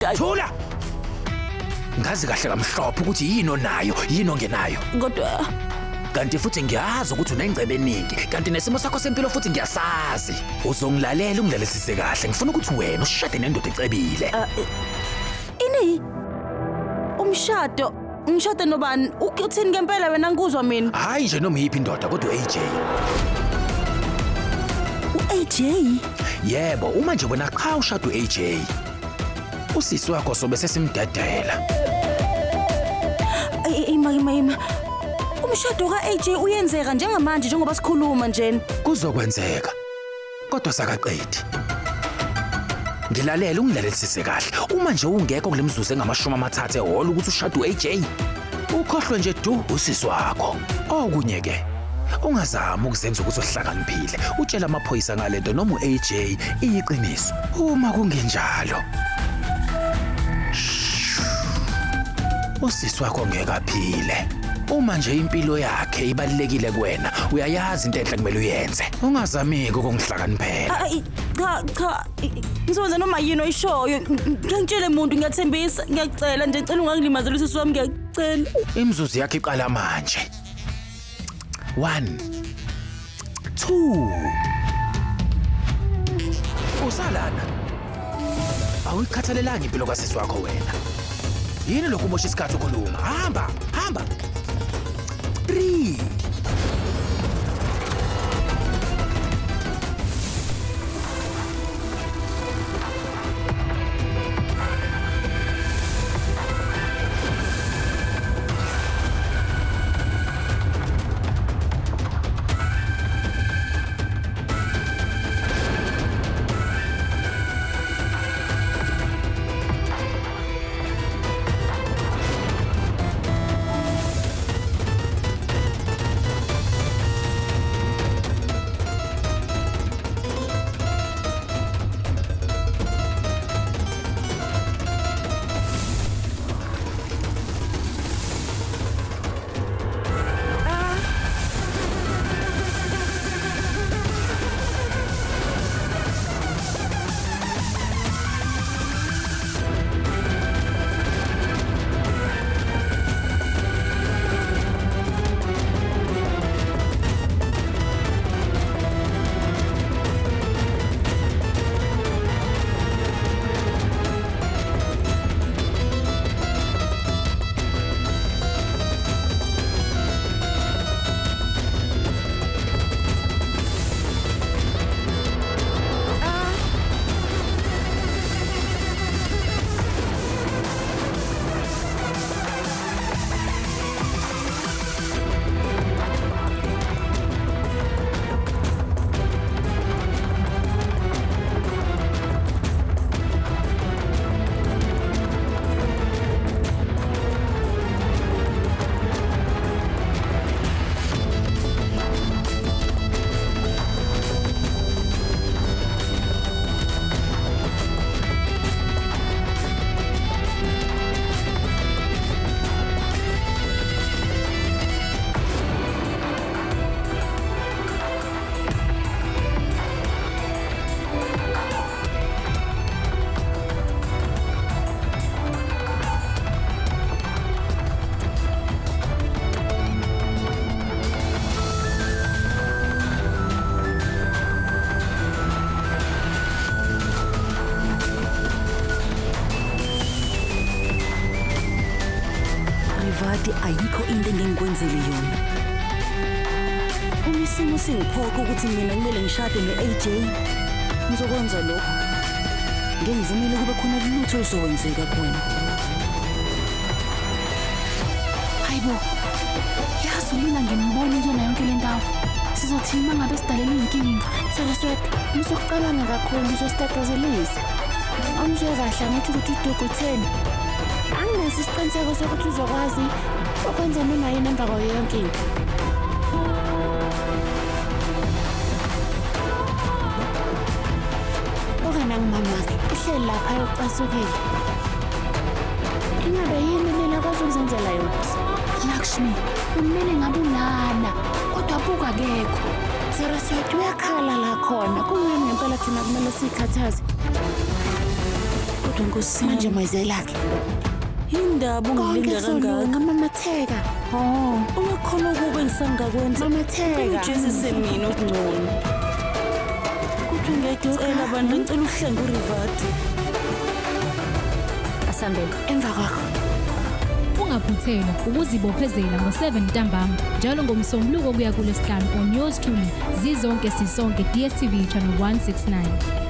Thula! Ngazi kahle kamhlophe ukuthi yini onayo, yini ongenayo. Kodwa Kanti futhi ngiyazi ukuthi unengcebe eningi, kanti nesimo sakho sempilo futhi ngiyasazi. Uzongilalela ungilalelisise kahle. Ngifuna ukuthi wena ushade nendoda ecebile. ini umshado ngishade nobani? Ukuthini ngempela wena ngikuzwa mina? Hayi nje noma yiphi indoda kodwa AJ. uAJ Yebo, uma nje wena cha ushada uAJ. Usisi wakho sobe sesimdedela. Ima umshado kaAJ uyenzeka njengamanje njengoba sikhuluma nje. Kuzokwenzeka. Kodwa sakaqedi. Ngilalela ungilalelisise kahle. Uma nje ungekho kulemzuzu engama30 ehholo ukuthi ushada uAJ. Ukhohlwe nje du usisi wakho. Okunye ke ungazama ukuzenza ukuthi uhlakaniphile. Utshela amaphoyisa ngalento noma uAJ iyiqiniso. Uma kungenjalo usisi wakho ngeke aphile. Uma nje impilo yakhe ibalekile kuwena, uyayazi into enhle kumele uyenze. Ungazamiki ukungihlakaniphela. Cha ngizokwenza noma yini oyishoyo. Ngiyangitshela umuntu ngiyathembisa, ngiyacela nje ngicela ungangilimazeli usisi wami ngiyacela. Imzuzu yakhe iqala manje. 1 2 Usalana. Awuyikhathalelanga impilo kasisi wakho wena. Yini lokhu ubosha isikhathi ukhuluma? Hamba. 3 Rivati ayikho into engikwenzele yona. Umisimo singiphoqa ukuthi mina kumele ngishade noAJ. Ngizokwenza lokho. Ngengivumile kube khona lutho oluzokwenzeka kuwena. Hayibo. Yazi mina ngimbona njena yonke le ndawo. Sizothini mangabe sidalele inkinga? Saraswet, ngizokucabanga kakhulu uzositatazelisa. Awuzwe kahle ngathi ukuthi udokotheni. Anginaso isiqiniseko sokuthi uzokwazi ukwenza noma yini emva kwayo yonke into. Ngimamake uhleli lapha ucasukile. Ingabe yini lena akwazi ukuzenzela yona? Lakshmi, kumele ngabe unana, kodwa buka akekho. Saraswet uyakhala la khona. Kungani ngempela thina kumele sikhathaze? Kodwa Nkosi Manje yami, mayizela-ke. indaba ungilinda Konke kangaka. ngamamatheka. Oh, Ungakhona ukube ngisangakwenza. mamatheka. Ujezise mina okungcono. Kodwa ngiyacela bandla ngicela uhlenga uRivati. Asambele. Emva kwakho. Ungaphuthelwa ukuzibophezela ngo7 ntambama njalo ngomsombuluko kuya kuLesihlanu on News 2 zizonke sisonke DStv channel 169.